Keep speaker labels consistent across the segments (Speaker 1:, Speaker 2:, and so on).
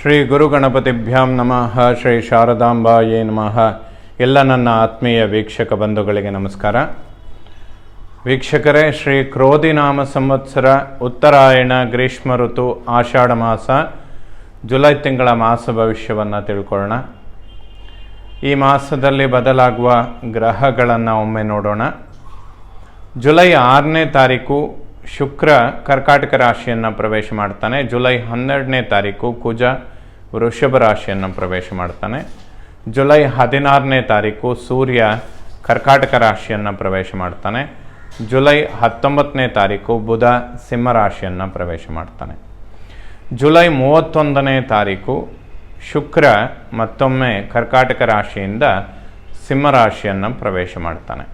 Speaker 1: ಶ್ರೀ ಗುರುಗಣಪತಿಭ್ಯಾಂ ನಮಃ. ಶ್ರೀ ಶಾರದಾಂಬಾಯೇ ನಮಃ. ಎಲ್ಲ ನನ್ನ ಆತ್ಮೀಯ ವೀಕ್ಷಕ ಬಂಧುಗಳಿಗೆ ನಮಸ್ಕಾರ. ವೀಕ್ಷಕರೇ, ಶ್ರೀ ಕ್ರೋಧಿನಾಮ ಸಂವತ್ಸರ ಉತ್ತರಾಯಣ ಗ್ರೀಷ್ಮ ಋತು ಆಷಾಢ ಮಾಸ ಜುಲೈ ತಿಂಗಳ ಮಾಸ ಭವಿಷ್ಯವನ್ನು ತಿಳ್ಕೊಳ್ಳೋಣ. ಈ ಮಾಸದಲ್ಲಿ ಬದಲಾಗುವ ಗ್ರಹಗಳನ್ನು ಒಮ್ಮೆ ನೋಡೋಣ. ಜುಲೈ 6ನೇ ತಾರೀಕು ಶುಕ್ರ ಕರ್ಕಾಟಕ ರಾಶಿಯನ್ನು ಪ್ರವೇಶ ಮಾಡ್ತಾನೆ. ಜುಲೈ 12ನೇ ತಾರೀಕು ಕುಜ ವೃಷಭ ರಾಶಿಯನ್ನು ಪ್ರವೇಶ ಮಾಡ್ತಾನೆ. ಜುಲೈ 16ನೇ ತಾರೀಕು ಸೂರ್ಯ ಕರ್ಕಾಟಕ ರಾಶಿಯನ್ನು ಪ್ರವೇಶ ಮಾಡ್ತಾನೆ. ಜುಲೈ 19ನೇ ತಾರೀಕು ಬುಧ ಸಿಂಹ ರಾಶಿಯನ್ನು ಪ್ರವೇಶ ಮಾಡ್ತಾನೆ. ಜುಲೈ 31ನೇ ತಾರೀಕು ಶುಕ್ರ ಮತ್ತೊಮ್ಮೆ ಕರ್ಕಾಟಕ ರಾಶಿಯಿಂದ ಸಿಂಹ ರಾಶಿಯನ್ನು ಪ್ರವೇಶ ಮಾಡ್ತಾನೆ.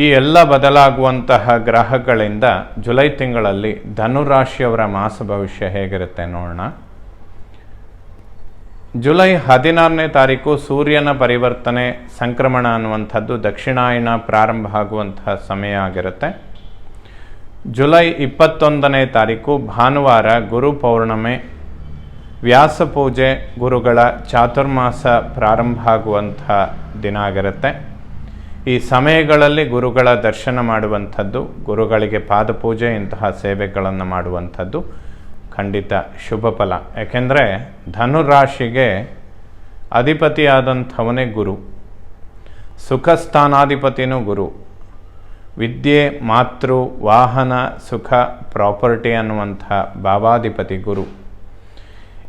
Speaker 1: ಈ ಎಲ್ಲ ಬದಲಾಗುವಂತಹ ಗ್ರಹಗಳಿಂದ ಜುಲೈ ತಿಂಗಳಲ್ಲಿ ಧನುರಾಶಿಯವರ ಮಾಸ ಭವಿಷ್ಯ ಹೇಗಿರುತ್ತೆ ನೋಡೋಣ. ಜುಲೈ 16ನೇ ತಾರೀಕು ಸೂರ್ಯನ ಪರಿವರ್ತನೆ ಸಂಕ್ರಮಣ ಅನ್ನುವಂಥದ್ದು ದಕ್ಷಿಣಾಯನ ಪ್ರಾರಂಭ ಆಗುವಂತಹ ಸಮಯ ಆಗಿರುತ್ತೆ. ಜುಲೈ 21ನೇ ತಾರೀಕು ಭಾನುವಾರ ಗುರು ಪೌರ್ಣಮೆ, ವ್ಯಾಸ ಪೂಜೆ, ಗುರುಗಳ ಚಾತುರ್ಮಾಸ ಪ್ರಾರಂಭ ಆಗುವಂಥ ದಿನ ಆಗಿರುತ್ತೆ. ಈ ಸಮಯಗಳಲ್ಲಿ ಗುರುಗಳ ದರ್ಶನ ಮಾಡುವಂಥದ್ದು, ಗುರುಗಳಿಗೆ ಪಾದಪೂಜೆ ಇಂತಹ ಸೇವೆಗಳನ್ನು ಮಾಡುವಂಥದ್ದು ಖಂಡಿತ ಶುಭ ಫಲ. ಯಾಕೆಂದರೆ ಧನುರಾಶಿಗೆ ಅಧಿಪತಿಯಾದಂಥವನೇ ಗುರು, ಸುಖ ಸ್ಥಾನಾಧಿಪತಿನೂ ಗುರು, ವಿದ್ಯೆ, ಮಾತೃ, ವಾಹನ, ಸುಖ, ಪ್ರಾಪರ್ಟಿ ಅನ್ನುವಂಥ ಭಾವಾಧಿಪತಿ ಗುರು.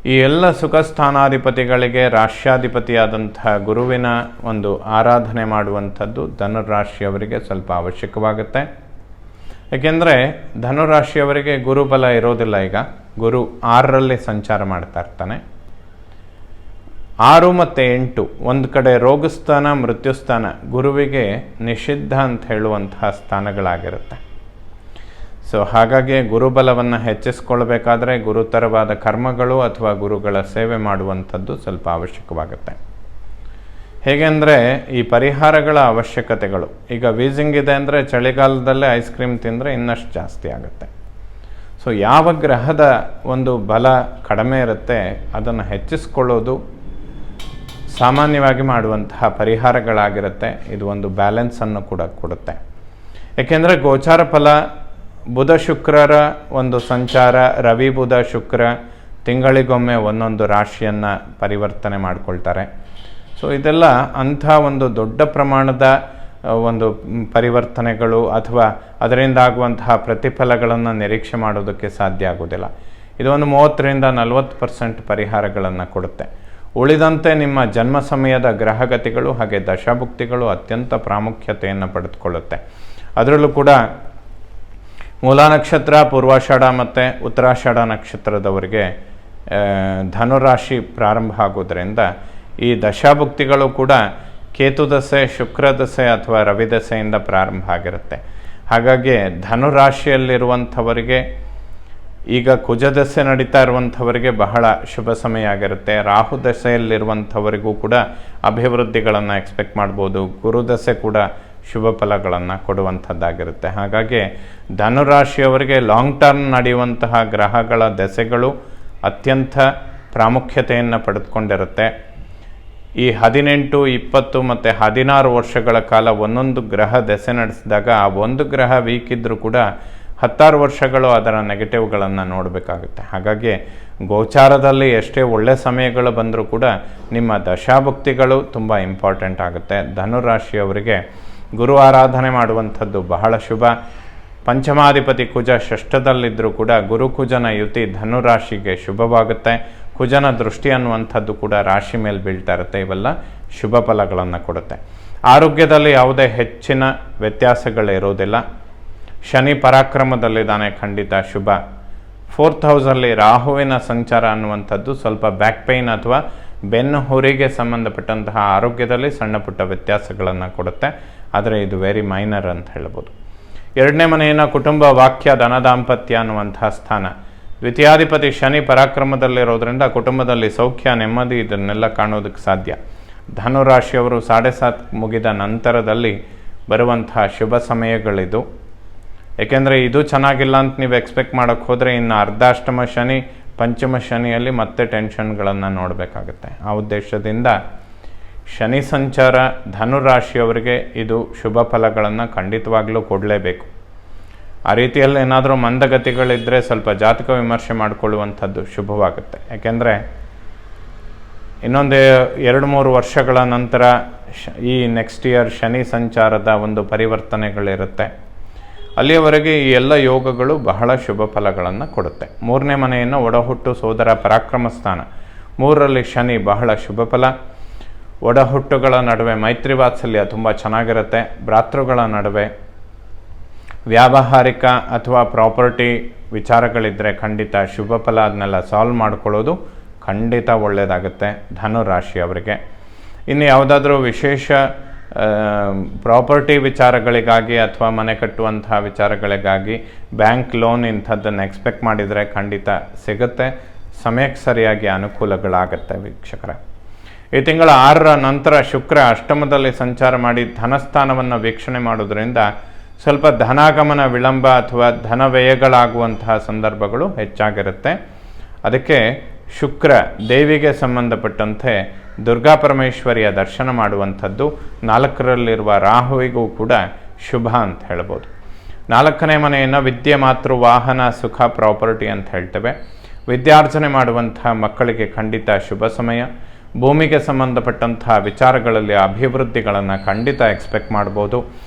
Speaker 1: ಈ ಎಲ್ಲ ಸುಖ ಸ್ಥಾನಾಧಿಪತಿಗಳಿಗೆ ರಾಶ್ಯಾಧಿಪತಿಯಾದಂಥ ಗುರುವಿನ ಒಂದು ಆರಾಧನೆ ಮಾಡುವಂಥದ್ದು ಧನುರಾಶಿಯವರಿಗೆ ಸ್ವಲ್ಪ ಅವಶ್ಯಕವಾಗುತ್ತೆ. ಏಕೆಂದರೆ ಧನುರಾಶಿಯವರಿಗೆ ಗುರುಬಲ ಇರೋದಿಲ್ಲ. ಈಗ ಗುರು 6ರಲ್ಲಿ ಸಂಚಾರ ಮಾಡ್ತಾ ಇರ್ತಾನೆ. 6 ಮತ್ತು 8 ಒಂದು ಕಡೆ ರೋಗಸ್ಥಾನ, ಮೃತ್ಯುಸ್ಥಾನ, ಗುರುವಿಗೆ ನಿಷಿದ್ಧ ಅಂತ ಹೇಳುವಂತಹ ಸ್ಥಾನಗಳಾಗಿರುತ್ತೆ. ಸೊ ಹಾಗಾಗಿ ಗುರುಬಲವನ್ನು ಹೆಚ್ಚಿಸ್ಕೊಳ್ಬೇಕಾದ್ರೆ ಗುರುತರವಾದ ಕರ್ಮಗಳು ಅಥವಾ ಗುರುಗಳ ಸೇವೆ ಮಾಡುವಂಥದ್ದು ಸ್ವಲ್ಪ ಅವಶ್ಯಕವಾಗುತ್ತೆ. ಹೇಗೆಂದರೆ ಈ ಪರಿಹಾರಗಳ ಅವಶ್ಯಕತೆಗಳು, ಈಗ ವೀಸಿಂಗ್ ಇದೆ ಅಂದರೆ ಚಳಿಗಾಲದಲ್ಲೇ ಐಸ್ ಕ್ರೀಮ್ ತಿಂದರೆ ಇನ್ನಷ್ಟು ಜಾಸ್ತಿ ಆಗುತ್ತೆ. ಸೊ ಯಾವ ಗ್ರಹದ ಒಂದು ಬಲ ಕಡಿಮೆ ಇರುತ್ತೆ ಅದನ್ನು ಹೆಚ್ಚಿಸ್ಕೊಳ್ಳೋದು ಸಾಮಾನ್ಯವಾಗಿ ಮಾಡುವಂತಹ ಪರಿಹಾರಗಳಾಗಿರುತ್ತೆ. ಇದು ಒಂದು ಬ್ಯಾಲೆನ್ಸನ್ನು ಕೂಡ ಕೊಡುತ್ತೆ. ಏಕೆಂದರೆ ಗೋಚಾರ ಫಲ ಬುಧ ಶುಕ್ರರ ಒಂದು ಸಂಚಾರ, ರವಿ ಬುಧ ಶುಕ್ರ ತಿಂಗಳಿಗೊಮ್ಮೆ ಒಂದೊಂದು ರಾಶಿಯನ್ನು ಪರಿವರ್ತನೆ ಮಾಡಿಕೊಳ್ತಾರೆ. ಸೊ ಇದೆಲ್ಲ ಅಂಥ ಒಂದು ದೊಡ್ಡ ಪ್ರಮಾಣದ ಒಂದು ಪರಿವರ್ತನೆಗಳು ಅಥವಾ ಅದರಿಂದ ಆಗುವಂತಹ ಪ್ರತಿಫಲಗಳನ್ನು ನಿರೀಕ್ಷೆ ಮಾಡೋದಕ್ಕೆ ಸಾಧ್ಯ ಆಗೋದಿಲ್ಲ. ಇದು ಒಂದು 30ರಿಂದ 40% ಪರಿಹಾರಗಳನ್ನು ಕೊಡುತ್ತೆ. ಉಳಿದಂತೆ ನಿಮ್ಮ ಜನ್ಮ ಸಮಯದ ಗ್ರಹಗತಿಗಳು ಹಾಗೆ ದಶಾಭುಕ್ತಿಗಳು ಅತ್ಯಂತ ಪ್ರಾಮುಖ್ಯತೆಯನ್ನು ಪಡೆದುಕೊಳ್ಳುತ್ತೆ. ಅದರಲ್ಲೂ ಕೂಡ ಮೂಲ ನಕ್ಷತ್ರ, ಪೂರ್ವಾಷಾಢ ಮತ್ತು ಉತ್ತರಾಷಾಢ ನಕ್ಷತ್ರದವರಿಗೆ ಧನುರಾಶಿ ಪ್ರಾರಂಭ ಆಗೋದ್ರಿಂದ ಈ ದಶಾಭುಕ್ತಿಗಳು ಕೂಡ ಕೇತು ದಶೆ, ಶುಕ್ರ ದಶೆ ಅಥವಾ ರವಿ ದಶೆಯಿಂದ ಪ್ರಾರಂಭ ಆಗಿರುತ್ತೆ. ಹಾಗಾಗಿ ಧನುರಾಶಿಯಲ್ಲಿರುವಂಥವರಿಗೆ ಈಗ ಕುಜ ದಶೆ ನಡೀತಾ ಇರುವಂಥವರಿಗೆ ಬಹಳ ಶುಭ ಸಮಯ ಆಗಿರುತ್ತೆ. ರಾಹು ದಶೆಯಲ್ಲಿರುವಂಥವರಿಗೂ ಕೂಡ ಅಭಿವೃದ್ಧಿಗಳನ್ನು ಎಕ್ಸ್ಪೆಕ್ಟ್ ಮಾಡ್ಬೋದು. ಗುರುದಶೆ ಕೂಡ ಶುಭ ಫಲಗಳನ್ನು ಕೊಡುವಂಥದ್ದಾಗಿರುತ್ತೆ. ಹಾಗಾಗಿ ಧನುರಾಶಿಯವರಿಗೆ ಲಾಂಗ್ ಟರ್ಮ್ ನಡೆಯುವಂತಹ ಗ್ರಹಗಳ ದಶೆಗಳು ಅತ್ಯಂತ ಪ್ರಾಮುಖ್ಯತೆಯನ್ನು ಪಡೆದುಕೊಂಡಿರುತ್ತೆ. ಈ 18, 20 ಮತ್ತು 16 ವರ್ಷಗಳ ಕಾಲ ಒಂದೊಂದು ಗ್ರಹ ದಶೆ ನಡೆಸಿದಾಗ ಆ ಒಂದು ಗ್ರಹ ವೀಕ್ ಇದ್ದರೂ ಕೂಡ 16 ವರ್ಷಗಳು ಅದರ ನೆಗೆಟಿವ್ಗಳನ್ನು ನೋಡಬೇಕಾಗುತ್ತೆ. ಹಾಗಾಗಿ ಗೋಚಾರದಲ್ಲಿ ಎಷ್ಟೇ ಒಳ್ಳೆ ಸಮಯಗಳು ಬಂದರೂ ಕೂಡ ನಿಮ್ಮ ದಶಾಭುಕ್ತಿಗಳು ತುಂಬ ಇಂಪಾರ್ಟೆಂಟ್ ಆಗುತ್ತೆ. ಧನುರಾಶಿಯವರಿಗೆ ಗುರು ಆರಾಧನೆ ಮಾಡುವಂಥದ್ದು ಬಹಳ ಶುಭ. ಪಂಚಮಾಧಿಪತಿ ಕುಜ ಷಷ್ಠದಲ್ಲಿದ್ದರೂ ಕೂಡ ಗುರುಕುಜನ ಯುತಿ ಧನುರಾಶಿಗೆ ಶುಭವಾಗುತ್ತೆ. ಕುಜನ ದೃಷ್ಟಿ ಅನ್ನುವಂಥದ್ದು ಕೂಡ ರಾಶಿ ಮೇಲೆ ಬೀಳ್ತಾ ಇರುತ್ತೆ. ಇವೆಲ್ಲ ಶುಭ ಫಲಗಳನ್ನು ಕೊಡುತ್ತೆ. ಆರೋಗ್ಯದಲ್ಲಿ ಯಾವುದೇ ಹೆಚ್ಚಿನ ವ್ಯತ್ಯಾಸಗಳಿರೋದಿಲ್ಲ. ಶನಿ ಪರಾಕ್ರಮದಲ್ಲಿದ್ದಾನೆ, ಖಂಡಿತ ಶುಭ. 4th ಹೌಸಲ್ಲಿ ರಾಹುವಿನ ಸಂಚಾರ ಅನ್ನುವಂಥದ್ದು ಸ್ವಲ್ಪ ಬ್ಯಾಕ್ ಪೇಯ್ನ್ ಅಥವಾ ಬೆನ್ನು ಹುರಿಗೆ ಸಂಬಂಧಪಟ್ಟಂತಹ ಆರೋಗ್ಯದಲ್ಲಿ ಸಣ್ಣ ಪುಟ್ಟ ವ್ಯತ್ಯಾಸಗಳನ್ನು ಕೊಡುತ್ತೆ. ಆದರೆ ಇದು ವೆರಿ ಮೈನರ್ ಅಂತ ಹೇಳ್ಬೋದು. 2ನೇ ಮನೆಯನ್ನು ಕುಟುಂಬ, ವಾಕ್ಯ, ಧನ, ದಾಂಪತ್ಯ ಅನ್ನುವಂತಹ ಸ್ಥಾನ. ದ್ವಿತೀಯಾಧಿಪತಿ ಶನಿ ಪರಾಕ್ರಮದಲ್ಲಿರೋದ್ರಿಂದ ಕುಟುಂಬದಲ್ಲಿ ಸೌಖ್ಯ, ನೆಮ್ಮದಿ ಇದನ್ನೆಲ್ಲ ಕಾಣೋದಕ್ಕೆ ಸಾಧ್ಯ. ಧನುರಾಶಿಯವರು 7.5 ಮುಗಿದ ನಂತರದಲ್ಲಿ ಬರುವಂತಹ ಶುಭ ಸಮಯಗಳಿದು. ಏಕೆಂದರೆ ಇದು ಚೆನ್ನಾಗಿಲ್ಲ ಅಂತ ನೀವು ಎಕ್ಸ್ಪೆಕ್ಟ್ ಮಾಡೋಕ್ಕೆ ಹೋದರೆ ಇನ್ನು ಅರ್ಧಾಷ್ಟಮ ಶನಿ ಪಂಚಮ ಶನಿಯಲ್ಲಿ ಮತ್ತೆ ಟೆನ್ಷನ್ಗಳನ್ನು ನೋಡಬೇಕಾಗುತ್ತೆ. ಆ ಉದ್ದೇಶದಿಂದ ಶನಿ ಸಂಚಾರ ಧನುರಾಶಿಯವರಿಗೆ ಇದು ಶುಭ ಫಲಗಳನ್ನು ಖಂಡಿತವಾಗ್ಲೂ ಕೊಡಲೇಬೇಕು. ಆ ರೀತಿಯಲ್ಲಿ ಏನಾದರೂ ಮಂದಗತಿಗಳಿದ್ದರೆ ಸ್ವಲ್ಪ ಜಾತಕ ವಿಮರ್ಶೆ ಮಾಡಿಕೊಳ್ಳುವಂಥದ್ದು ಶುಭವಾಗುತ್ತೆ. ಯಾಕೆಂದರೆ ಇನ್ನೊಂದು 2-3 ವರ್ಷಗಳ ನಂತರ ಈ ನೆಕ್ಸ್ಟ್ ಇಯರ್ ಶನಿ ಸಂಚಾರದ ಒಂದು ಪರಿವರ್ತನೆಗಳಿರುತ್ತೆ. ಅಲ್ಲಿಯವರೆಗೆ ಈ ಎಲ್ಲ ಯೋಗಗಳು ಬಹಳ ಶುಭ ಫಲಗಳನ್ನು ಕೊಡುತ್ತೆ. 3ನೇ ಮನೆಯನ್ನು ಒಡಹುಟ್ಟು ಸೋದರ ಪರಾಕ್ರಮ ಸ್ಥಾನ, 3ರಲ್ಲಿ ಶನಿ ಬಹಳ ಶುಭ ಫಲ. ಒಡಹುಟ್ಟುಗಳ ನಡುವೆ ಮೈತ್ರಿ ವಾತ್ಸಲ್ಯ ತುಂಬ ಚೆನ್ನಾಗಿರುತ್ತೆ. ಭ್ರಾತೃಗಳ ನಡುವೆ ವ್ಯಾವಹಾರಿಕ ಅಥವಾ ಪ್ರಾಪರ್ಟಿ ವಿಚಾರಗಳಿದ್ದರೆ ಖಂಡಿತ ಶುಭ ಫಲ. ಅದನ್ನೆಲ್ಲ ಸಾಲ್ವ್ ಮಾಡ್ಕೊಳ್ಳೋದು ಖಂಡಿತ ಒಳ್ಳೆಯದಾಗುತ್ತೆ ಧನುರಾಶಿಯವರಿಗೆ. ಇನ್ನು ಯಾವುದಾದ್ರೂ ವಿಶೇಷ ಪ್ರಾಪರ್ಟಿ ವಿಚಾರಗಳಿಗಾಗಿ ಅಥವಾ ಮನೆ ಕಟ್ಟುವಂತಹ ವಿಚಾರಗಳಿಗಾಗಿ ಬ್ಯಾಂಕ್ ಲೋನ್ ಇಂಥದ್ದನ್ನು ಎಕ್ಸ್ಪೆಕ್ಟ್ ಮಾಡಿದರೆ ಖಂಡಿತ ಸಿಗುತ್ತೆ. ಸಮಯಕ್ಕೆ ಸರಿಯಾಗಿ ಅನುಕೂಲಗಳಾಗುತ್ತೆ ವೀಕ್ಷಕರೇ. ಈ ತಿಂಗಳ 6ರ ನಂತರ ಶುಕ್ರ ಅಷ್ಟಮದಲ್ಲಿ ಸಂಚಾರ ಮಾಡಿ ಧನಸ್ಥಾನವನ್ನು ವೀಕ್ಷಣೆ ಮಾಡೋದ್ರಿಂದ ಸ್ವಲ್ಪ ಧನಾಗಮನ ವಿಳಂಬ ಅಥವಾ ಧನ ವ್ಯಯಗಳಾಗುವಂತಹ ಸಂದರ್ಭಗಳು ಹೆಚ್ಚಾಗಿರುತ್ತೆ. ಅದಕ್ಕೆ ಶುಕ್ರ ದೇವಿಗೆ ಸಂಬಂಧಪಟ್ಟಂತೆ ದುರ್ಗಾ ಪರಮೇಶ್ವರಿಯ ದರ್ಶನ ಮಾಡುವಂಥದ್ದು 4ರಲ್ಲಿರುವ ರಾಹುವಿಗೂ ಕೂಡ ಶುಭ ಅಂತ ಹೇಳ್ಬೋದು. 4ನೇ ಮನೆಯನ್ನು ವಿದ್ಯೆ, ಮಾತೃ, ವಾಹನ, ಸುಖ, ಪ್ರಾಪರ್ಟಿ ಅಂತ ಹೇಳ್ತೇವೆ. ವಿದ್ಯಾರ್ಜನೆ ಮಾಡುವಂತಹ ಮಕ್ಕಳಿಗೆ ಖಂಡಿತ ಶುಭ ಸಮಯ. ಭೂಮಿಗೆ ಸಂಬಂಧಪಟ್ಟಂತಹ ವಿಚಾರಗಳಲ್ಲಿ ಅಭಿವೃದ್ಧಿಗಳನ್ನು ಖಂಡಿತ ಎಕ್ಸ್ಪೆಕ್ಟ್ ಮಾಡ್ಬೋದು.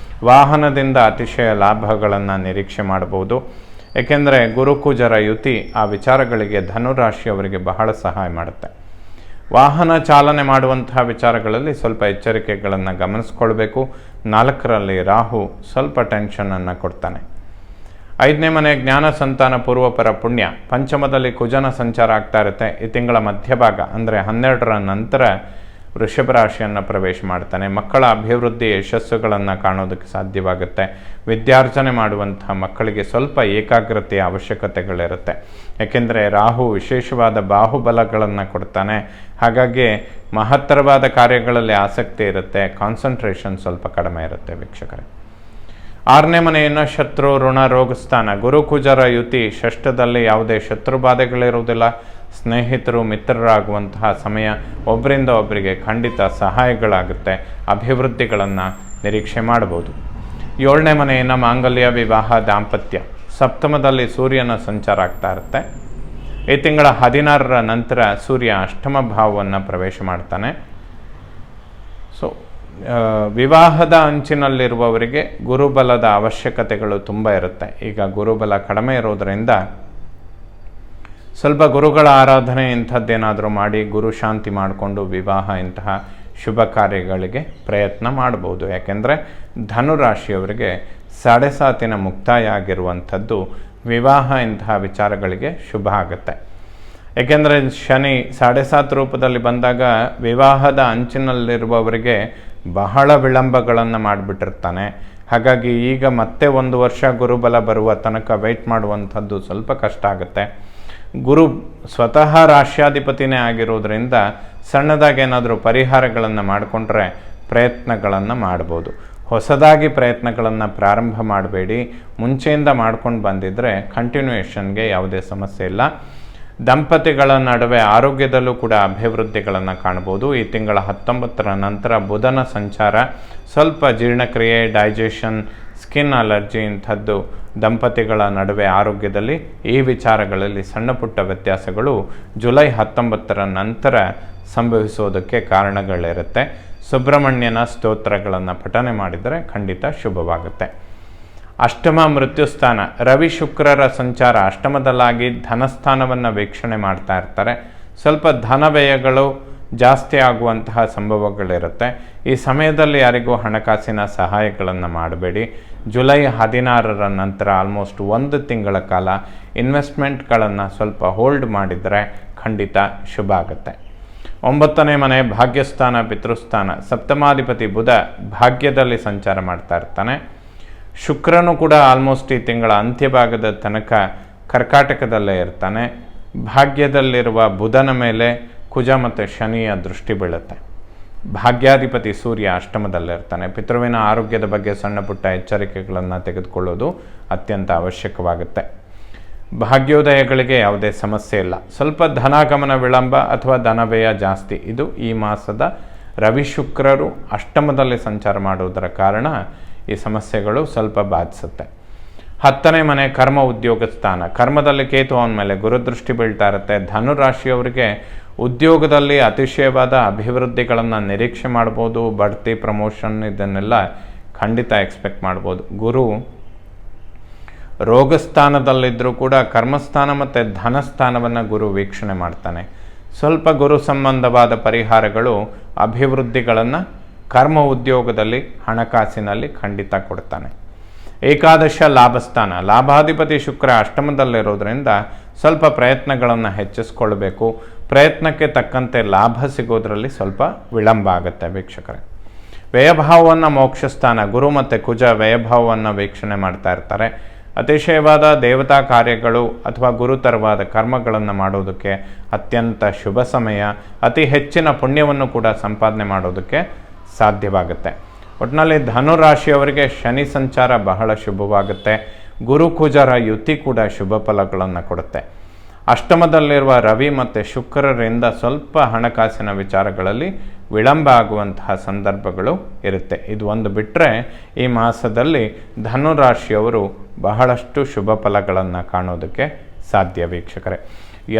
Speaker 1: ವಾಹನದಿಂದ ಅತಿಶಯ ಲಾಭಗಳನ್ನು ನಿರೀಕ್ಷೆ ಮಾಡ್ಬೋದು. ಏಕೆಂದರೆ ಗುರುಕುಜರ ಯುತಿ ಆ ವಿಚಾರಗಳಿಗೆ ಧನುರಾಶಿಯವರಿಗೆ ಬಹಳ ಸಹಾಯ ಮಾಡುತ್ತೆ. ವಾಹನ ಚಾಲನೆ ಮಾಡುವಂತಹ ವಿಚಾರಗಳಲ್ಲಿ ಸ್ವಲ್ಪ ಎಚ್ಚರಿಕೆಗಳನ್ನು ಗಮನಿಸ್ಕೊಳ್ಬೇಕು. 4ರಲ್ಲಿ ರಾಹು ಸ್ವಲ್ಪ ಟೆನ್ಷನನ್ನು ಕೊಡ್ತಾನೆ. 5ನೇ ಮನೆ ಜ್ಞಾನ, ಸಂತಾನ, ಪೂರ್ವಪರ ಪುಣ್ಯ. ಪಂಚಮದಲ್ಲಿ ಕುಜನ ಸಂಚಾರ ಆಗ್ತಾ ಇರುತ್ತೆ. ಈ ತಿಂಗಳ ಮಧ್ಯಭಾಗ ಅಂದರೆ 12ರ ನಂತರ ವೃಷಭ ರಾಶಿಯನ್ನು ಪ್ರವೇಶ ಮಾಡ್ತಾನೆ. ಮಕ್ಕಳ ಅಭಿವೃದ್ಧಿ ಯಶಸ್ಸುಗಳನ್ನು ಕಾಣೋದಕ್ಕೆ ಸಾಧ್ಯವಾಗುತ್ತೆ. ವಿದ್ಯಾರ್ಜನೆ ಮಾಡುವಂತಹ ಮಕ್ಕಳಿಗೆ ಸ್ವಲ್ಪ ಏಕಾಗ್ರತೆಯ ಅವಶ್ಯಕತೆಗಳಿರುತ್ತೆ. ಏಕೆಂದರೆ ರಾಹು ವಿಶೇಷವಾದ ಬಾಹುಬಲಗಳನ್ನು ಕೊಡ್ತಾನೆ. ಹಾಗಾಗಿ ಮಹತ್ತರವಾದ ಕಾರ್ಯಗಳಲ್ಲಿ ಆಸಕ್ತಿ ಇರುತ್ತೆ. ಕಾನ್ಸಂಟ್ರೇಷನ್ ಸ್ವಲ್ಪ ಕಡಿಮೆ ಇರುತ್ತೆ ವೀಕ್ಷಕರೇ. 6ನೇ ಮನೆಯನ್ನು ಶತ್ರು, ಋಣ, ರೋಗ ಸ್ಥಾನ. ಗುರುಕುಜರ ಯುತಿ ಷಷ್ಠದಲ್ಲಿ ಯಾವುದೇ ಶತ್ರು ಬಾಧೆಗಳಿರುವುದಿಲ್ಲ. ಸ್ನೇಹಿತರು, ಮಿತ್ರರಾಗುವಂತಹ ಸಮಯ. ಒಬ್ಬರಿಂದ ಒಬ್ಬರಿಗೆ ಖಂಡಿತ ಸಹಾಯಗಳಾಗುತ್ತೆ. ಅಭಿವೃದ್ಧಿಗಳನ್ನು ನಿರೀಕ್ಷೆ ಮಾಡಬಹುದು. 7ನೇ ಮನೆಯನ್ನು ಮಾಂಗಲ್ಯ, ವಿವಾಹ, ದಾಂಪತ್ಯ. ಸಪ್ತಮದಲ್ಲಿ ಸೂರ್ಯನ ಸಂಚಾರ ಆಗ್ತಾ ಇರುತ್ತೆ. ಈ ತಿಂಗಳ 16ರ ನಂತರ ಸೂರ್ಯ ಅಷ್ಟಮ ಭಾವವನ್ನು ಪ್ರವೇಶ ಮಾಡ್ತಾನೆ. ಸೊ ವಿವಾಹದ ಅಂಚಿನಲ್ಲಿರುವವರಿಗೆ ಗುರುಬಲದ ಅವಶ್ಯಕತೆಗಳು ತುಂಬ ಇರುತ್ತೆ. ಈಗ ಗುರುಬಲ ಕಡಿಮೆ ಇರೋದರಿಂದ ಸ್ವಲ್ಪ ಗುರುಗಳ ಆರಾಧನೆ ಇಂಥದ್ದೇನಾದರೂ ಮಾಡಿ ಗುರು ಶಾಂತಿ ಮಾಡಿಕೊಂಡು ವಿವಾಹ ಇಂತಹ ಶುಭ ಕಾರ್ಯಗಳಿಗೆ ಪ್ರಯತ್ನ ಮಾಡ್ಬೋದು. ಯಾಕೆಂದರೆ ಧನುರಾಶಿಯವರಿಗೆ 7.5 ಮುಕ್ತಾಯ ಆಗಿರುವಂಥದ್ದು ವಿವಾಹ ಇಂತಹ ವಿಚಾರಗಳಿಗೆ ಶುಭ ಆಗುತ್ತೆ. ಏಕೆಂದರೆ ಶನಿ 7.5 ರೂಪದಲ್ಲಿ ಬಂದಾಗ ವಿವಾಹದ ಅಂಚಿನಲ್ಲಿರುವವರಿಗೆ ಬಹಳ ವಿಳಂಬಗಳನ್ನು ಮಾಡಿಬಿಟ್ಟಿರ್ತಾನೆ. ಹಾಗಾಗಿ ಈಗ ಮತ್ತೆ 1 ವರ್ಷ ಗುರುಬಲ ಬರುವ ತನಕ ವೆಯ್ಟ್ ಮಾಡುವಂಥದ್ದು ಸ್ವಲ್ಪ ಕಷ್ಟ ಆಗುತ್ತೆ. ಗುರು ಸ್ವತಃ ರಾಶ್ಯಾಧಿಪತಿನೇ ಆಗಿರೋದ್ರಿಂದ ಸಣ್ಣದಾಗಿ ಏನಾದರೂ ಪರಿಹಾರಗಳನ್ನು ಮಾಡಿಕೊಂಡ್ರೆ ಪ್ರಯತ್ನಗಳನ್ನು ಮಾಡ್ಬೋದು. ಹೊಸದಾಗಿ ಪ್ರಯತ್ನಗಳನ್ನು ಪ್ರಾರಂಭ ಮಾಡಬೇಡಿ. ಮುಂಚೆಯಿಂದ ಮಾಡ್ಕೊಂಡು ಬಂದಿದ್ದರೆ ಕಂಟಿನ್ಯೂಯೇಷನ್ಗೆ ಯಾವುದೇ ಸಮಸ್ಯೆ ಇಲ್ಲ. ದಂಪತಿಗಳ ನಡುವೆ ಆರೋಗ್ಯದಲ್ಲೂ ಕೂಡ ಅಭಿವೃದ್ಧಿಗಳನ್ನು ಕಾಣ್ಬೋದು. ಈ ತಿಂಗಳ 19ರ ನಂತರ ಬುಧನ ಸಂಚಾರ ಸ್ವಲ್ಪ ಜೀರ್ಣಕ್ರಿಯೆ, ಡೈಜೆಷನ್, ಸ್ಕಿನ್ ಅಲರ್ಜಿ ಇಂಥದ್ದು ದಂಪತಿಗಳ ನಡುವೆ ಆರೋಗ್ಯದಲ್ಲಿ ಈ ವಿಚಾರಗಳಲ್ಲಿ ಸಣ್ಣ ಪುಟ್ಟ ವ್ಯತ್ಯಾಸಗಳು ಜುಲೈ 19ರ ನಂತರ ಸಂಭವಿಸೋದಕ್ಕೆ ಕಾರಣಗಳಿರುತ್ತೆ. ಸುಬ್ರಹ್ಮಣ್ಯನ ಸ್ತೋತ್ರಗಳನ್ನು ಪಠನೆ ಮಾಡಿದರೆ ಖಂಡಿತ ಶುಭವಾಗುತ್ತೆ. ಅಷ್ಟಮ ಮೃತ್ಯುಸ್ಥಾನ. ರವಿ ಶುಕ್ರರ ಸಂಚಾರ ಅಷ್ಟಮದಲ್ಲಾಗಿ ಧನಸ್ಥಾನವನ್ನು ವೀಕ್ಷಣೆ ಮಾಡ್ತಾ ಇರ್ತಾರೆ. ಸ್ವಲ್ಪ ಧನ ವ್ಯಯಗಳು ಜಾಸ್ತಿ ಆಗುವಂತಹ ಸಂಭವಗಳಿರುತ್ತೆ. ಈ ಸಮಯದಲ್ಲಿ ಯಾರಿಗೂ ಹಣಕಾಸಿನ ಸಹಾಯಗಳನ್ನು ಮಾಡಬೇಡಿ. ಜುಲೈ 16ರ ನಂತರ ಆಲ್ಮೋಸ್ಟ್ 1 ತಿಂಗಳ ಕಾಲ ಇನ್ವೆಸ್ಟ್ಮೆಂಟ್ಗಳನ್ನು ಸ್ವಲ್ಪ ಹೋಲ್ಡ್ ಮಾಡಿದರೆ ಖಂಡಿತ ಶುಭ ಆಗುತ್ತೆ. 9ನೇ ಮನೆ ಭಾಗ್ಯಸ್ಥಾನ, ಪಿತೃಸ್ಥಾನ. ಸಪ್ತಮಾಧಿಪತಿ ಬುಧ ಭಾಗ್ಯದಲ್ಲಿ ಸಂಚಾರ ಮಾಡ್ತಾ ಇರ್ತಾನೆ. ಶುಕ್ರನು ಕೂಡ ಆಲ್ಮೋಸ್ಟ್ ಈ ತಿಂಗಳ ಅಂತ್ಯಭಾಗದ ತನಕ ಕರ್ಕಾಟಕದಲ್ಲೇ ಇರ್ತಾನೆ. ಭಾಗ್ಯದಲ್ಲಿರುವ ಬುಧನ ಮೇಲೆ ಕುಜ ಮತ್ತು ಶನಿಯ ದೃಷ್ಟಿ ಬೀಳುತ್ತೆ. ಭಾಗ್ಯಾಧಿಪತಿ ಸೂರ್ಯ ಅಷ್ಟಮದಲ್ಲಿರ್ತಾನೆ. ಪಿತೃವಿನ ಆರೋಗ್ಯದ ಬಗ್ಗೆ ಸಣ್ಣ ಪುಟ್ಟ ಎಚ್ಚರಿಕೆಗಳನ್ನು ತೆಗೆದುಕೊಳ್ಳೋದು ಅತ್ಯಂತ ಅವಶ್ಯಕವಾಗುತ್ತೆ. ಭಾಗ್ಯೋದಯಗಳಿಗೆ ಯಾವುದೇ ಸಮಸ್ಯೆ ಇಲ್ಲ. ಸ್ವಲ್ಪ ಧನಾಗಮನ ವಿಳಂಬ ಅಥವಾ ಧನವ್ಯಯ ಜಾಸ್ತಿ. ಇದು ಈ ಮಾಸದ ರವಿ ಶುಕ್ರರು ಅಷ್ಟಮದಲ್ಲಿ ಸಂಚಾರ ಮಾಡುವುದರ ಕಾರಣ ಈ ಸಮಸ್ಯೆಗಳು ಸ್ವಲ್ಪ ಬಾಧಿಸುತ್ತೆ. 10ನೇ ಮನೆ ಕರ್ಮ ಉದ್ಯೋಗ ಸ್ಥಾನ. ಕರ್ಮದಲ್ಲಿ ಕೇತು ಅವನ ಮೇಲೆ ಗುರುದೃಷ್ಟಿ ಬೀಳ್ತಾ ಇರುತ್ತೆ. ಧನುರಾಶಿಯವರಿಗೆ ಉದ್ಯೋಗದಲ್ಲಿ ಅತಿಶಯವಾದ ಅಭಿವೃದ್ಧಿಗಳನ್ನು ನಿರೀಕ್ಷೆ ಮಾಡ್ಬೋದು. ಬಡ್ತಿ, ಪ್ರಮೋಷನ್ ಇದನ್ನೆಲ್ಲ ಖಂಡಿತ ಎಕ್ಸ್ಪೆಕ್ಟ್ ಮಾಡ್ಬೋದು. ಗುರು ರೋಗಸ್ಥಾನದಲ್ಲಿದ್ದರೂ ಕೂಡ ಕರ್ಮಸ್ಥಾನ ಮತ್ತು ಧನಸ್ಥಾನವನ್ನು ಗುರು ವೀಕ್ಷಣೆ ಮಾಡ್ತಾನೆ. ಸ್ವಲ್ಪ ಗುರು ಸಂಬಂಧವಾದ ಪರಿಹಾರಗಳು ಅಭಿವೃದ್ಧಿಗಳನ್ನು ಕರ್ಮ ಉದ್ಯೋಗದಲ್ಲಿ ಹಣಕಾಸಿನಲ್ಲಿ ಖಂಡಿತ ಕೊಡ್ತಾನೆ. ಏಕಾದಶ ಲಾಭಸ್ಥಾನ. ಲಾಭಾಧಿಪತಿ ಶುಕ್ರ ಅಷ್ಟಮದಲ್ಲಿರೋದ್ರಿಂದ ಸ್ವಲ್ಪ ಪ್ರಯತ್ನಗಳನ್ನು ಹೆಚ್ಚಿಸ್ಕೊಳ್ಬೇಕು. ಪ್ರಯತ್ನಕ್ಕೆ ತಕ್ಕಂತೆ ಲಾಭ ಸಿಗೋದ್ರಲ್ಲಿ ಸ್ವಲ್ಪ ವಿಳಂಬ ಆಗುತ್ತೆ ವೀಕ್ಷಕರೇ. ವ್ಯಯಭಾವವನ್ನು ಮೋಕ್ಷಸ್ಥಾನ. ಗುರು ಮತ್ತು ಕುಜ ವ್ಯಯಭಾವವನ್ನು ವೀಕ್ಷಣೆ ಮಾಡ್ತಾ ಇರ್ತಾರೆ. ಅತಿಶಯವಾದ ದೇವತಾ ಕಾರ್ಯಗಳು ಅಥವಾ ಗುರುತರವಾದ ಕರ್ಮಗಳನ್ನು ಮಾಡೋದಕ್ಕೆ ಅತ್ಯಂತ ಶುಭ ಸಮಯ. ಅತಿ ಹೆಚ್ಚಿನ ಪುಣ್ಯವನ್ನು ಕೂಡ ಸಂಪಾದನೆ ಮಾಡೋದಕ್ಕೆ ಸಾಧ್ಯವಾಗುತ್ತೆ. ಒಟ್ಟಿನಲ್ಲಿ ಧನುರಾಶಿಯವರಿಗೆ ಶನಿ ಸಂಚಾರ ಬಹಳ ಶುಭವಾಗುತ್ತೆ. ಗುರು ಕುಜರ ಯುತಿ ಕೂಡ ಶುಭ ಫಲಗಳನ್ನು ಕೊಡುತ್ತೆ. ಅಷ್ಟಮದಲ್ಲಿರುವ ರವಿ ಮತ್ತು ಶುಕ್ರರಿಂದ ಸ್ವಲ್ಪ ಹಣಕಾಸಿನ ವಿಚಾರಗಳಲ್ಲಿ ವಿಳಂಬ ಆಗುವಂತಹ ಸಂದರ್ಭಗಳು ಇರುತ್ತೆ. ಇದು ಒಂದು ಬಿಟ್ಟರೆ ಈ ಮಾಸದಲ್ಲಿ ಧನುರಾಶಿಯವರು ಬಹಳಷ್ಟು ಶುಭ ಫಲಗಳನ್ನು ಕಾಣೋದಕ್ಕೆ ಸಾಧ್ಯ ವೀಕ್ಷಕರೇ.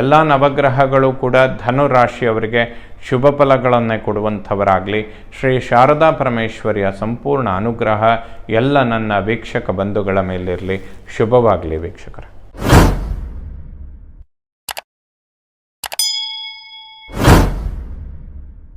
Speaker 1: ಎಲ್ಲ ನವಗ್ರಹಗಳು ಕೂಡ ಧನುರಾಶಿಯವರಿಗೆ ಶುಭ ಫಲಗಳನ್ನೇ ಕೊಡುವಂಥವರಾಗಲಿ. ಶ್ರೀ ಶಾರದಾ ಪರಮೇಶ್ವರಿಯ ಸಂಪೂರ್ಣ ಅನುಗ್ರಹ ಎಲ್ಲ ನನ್ನ ವೀಕ್ಷಕ ಬಂಧುಗಳ ಮೇಲಿರಲಿ. ಶುಭವಾಗಲಿ ವೀಕ್ಷಕರೇ.